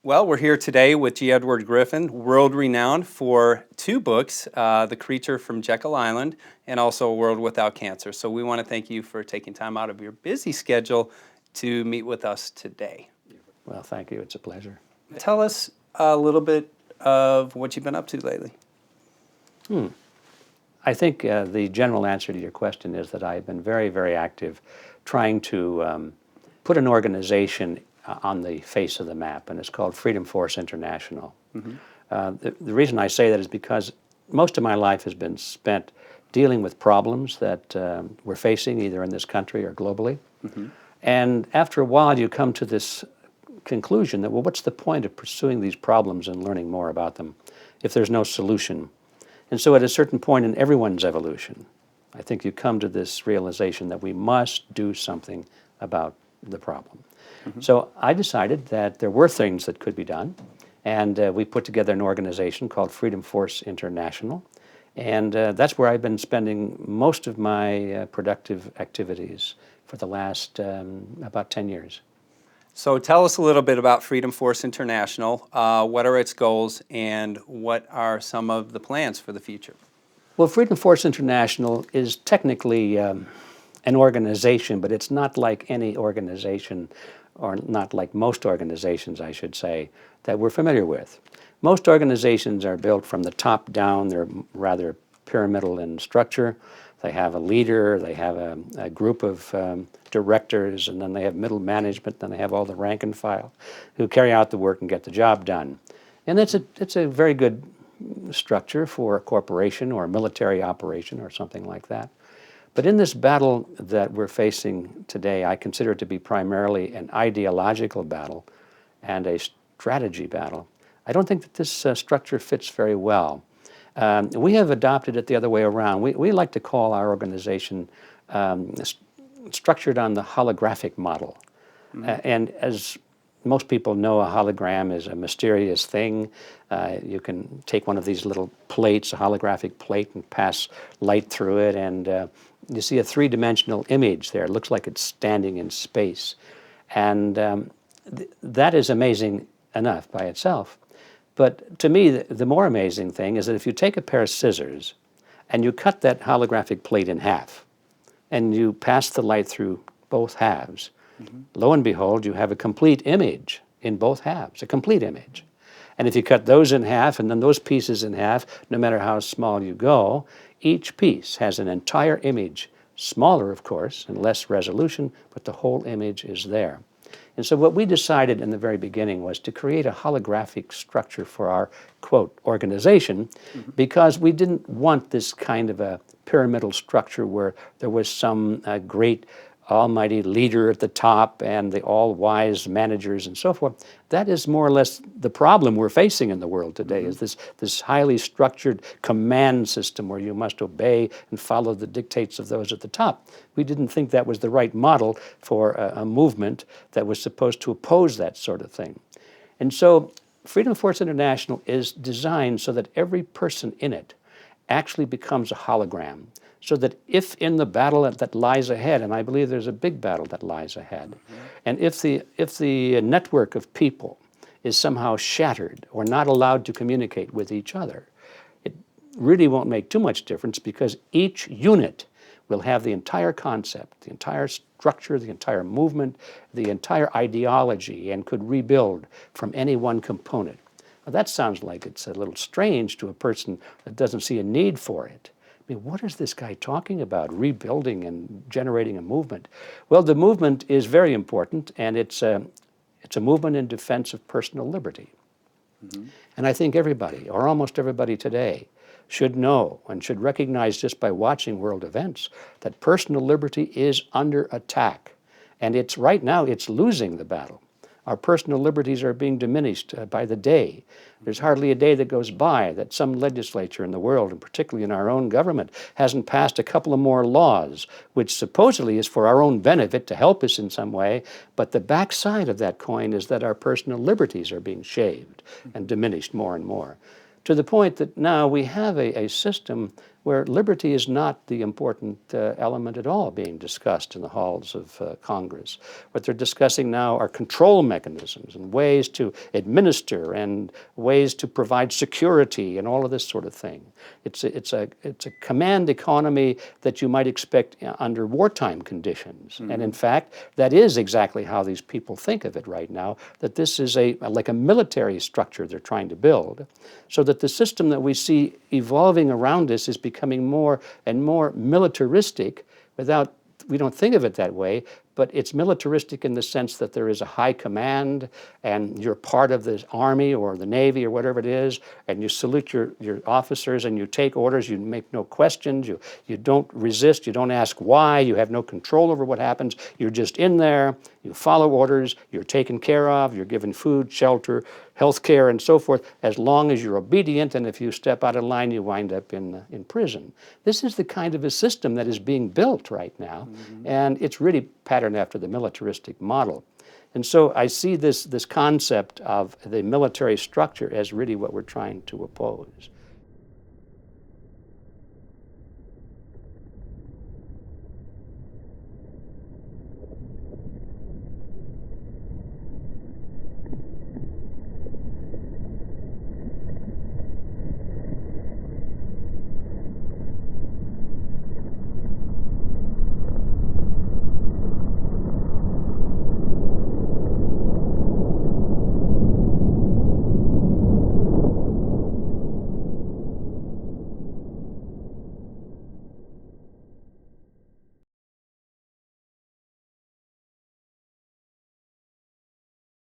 Well, we're here today with G. Edward Griffin, world-renowned for two books, The Creature from Jekyll Island and also A World Without Cancer. So we want to thank you for taking time out of your busy schedule to meet with us today. Well, thank you. It's a pleasure. Tell us a little bit of what you've been up to lately. I think the general answer to your question is that I've been very, very active trying to put an organization on the face of the map, and it's called Freedom Force International. The reason I say that is because most of my life has been spent dealing with problems that we're facing either in this country or globally. And after a while you come to this conclusion that, well, what's the point of pursuing these problems and learning more about them if there's no solution? And so at a certain point in everyone's evolution, I think you come to this realization that we must do something about the problem. So I decided that there were things that could be done, and we put together an organization called Freedom Force International, and that's where I've been spending most of my productive activities for the last about 10 years. So tell us a little bit about Freedom Force International. What are its goals and what are some of the plans for the future? Well, Freedom Force International is technically an organization, but it's not like any organization, or not like most organizations, I should say, that we're familiar with. Most organizations are built from the top down. They're rather pyramidal in structure. They have a leader, they have a group of directors, and then they have middle management, then they have all the rank and file who carry out the work and get the job done. And it's a very good structure for a corporation or a military operation or something like that. But in this battle that we're facing today, I consider it to be primarily an ideological battle and a strategy battle. I don't think that this structure fits very well. We have adopted it the other way around. We like to call our organization structured on the holographic model. And as most people know, a hologram is a mysterious thing. You can take one of these little plates, a holographic plate, and pass light through it, and you see a three-dimensional image there. It looks like it's standing in space. And that is amazing enough by itself. But to me, the more amazing thing is that if you take a pair of scissors and you cut that holographic plate in half and you pass the light through both halves, lo and behold, you have a complete image in both halves, a complete image. And if you cut those in half and then those pieces in half, no matter how small you go, each piece has an entire image, smaller, of course, and less resolution, but the whole image is there. And so what we decided in the very beginning was to create a holographic structure for our, quote, organization, because we didn't want this kind of a pyramidal structure where there was some great almighty leader at the top and the all-wise managers and so forth. That is more or less the problem we're facing in the world today, is this highly structured command system where you must obey and follow the dictates of those at the top. We didn't think that was the right model for a movement that was supposed to oppose that sort of thing. And so Freedom Force International is designed so that every person in it actually becomes a hologram, so that if in the battle that lies ahead, and I believe there's a big battle that lies ahead, and if the network of people is somehow shattered or not allowed to communicate with each other, it really won't make too much difference, because each unit will have the entire concept, the entire structure, the entire movement, the entire ideology, and could rebuild from any one component. Now, that sounds like it's a little strange to a person that doesn't see a need for it. I mean, what is this guy talking about, rebuilding and generating a movement? Well, the movement is very important, and it's a movement in defense of personal liberty. And I think everybody, or almost everybody today, should know and should recognize just by watching world events that personal liberty is under attack. And right now it's losing the battle. Our personal liberties are being diminished by the day. There's hardly a day that goes by that some legislature in the world, and particularly in our own government, hasn't passed a couple of more laws, which supposedly is for our own benefit to help us in some way, but the backside of that coin is that our personal liberties are being shaved and diminished more and more, to the point that now we have a system where liberty is not the important element at all being discussed in the halls of Congress. What they're discussing now are control mechanisms and ways to administer and ways to provide security and all of this sort of thing. It's a command economy that you might expect under wartime conditions. And in fact, that is exactly how these people think of it right now, that this is like a military structure they're trying to build, so that the system that we see evolving around us is becoming more and more militaristic we don't think of it that way, but it's militaristic in the sense that there is a high command and you're part of the army or the navy or whatever it is, and you salute your officers and you take orders, you make no questions, you don't resist, you don't ask why, you have no control over what happens, you're just in there, you follow orders, you're taken care of, you're given food, shelter, health care, and so forth, as long as you're obedient, and if you step out of line, you wind up in prison. This is the kind of a system that is being built right now, and it's really patterned after the militaristic model. And so I see this concept of the military structure as really what we're trying to oppose.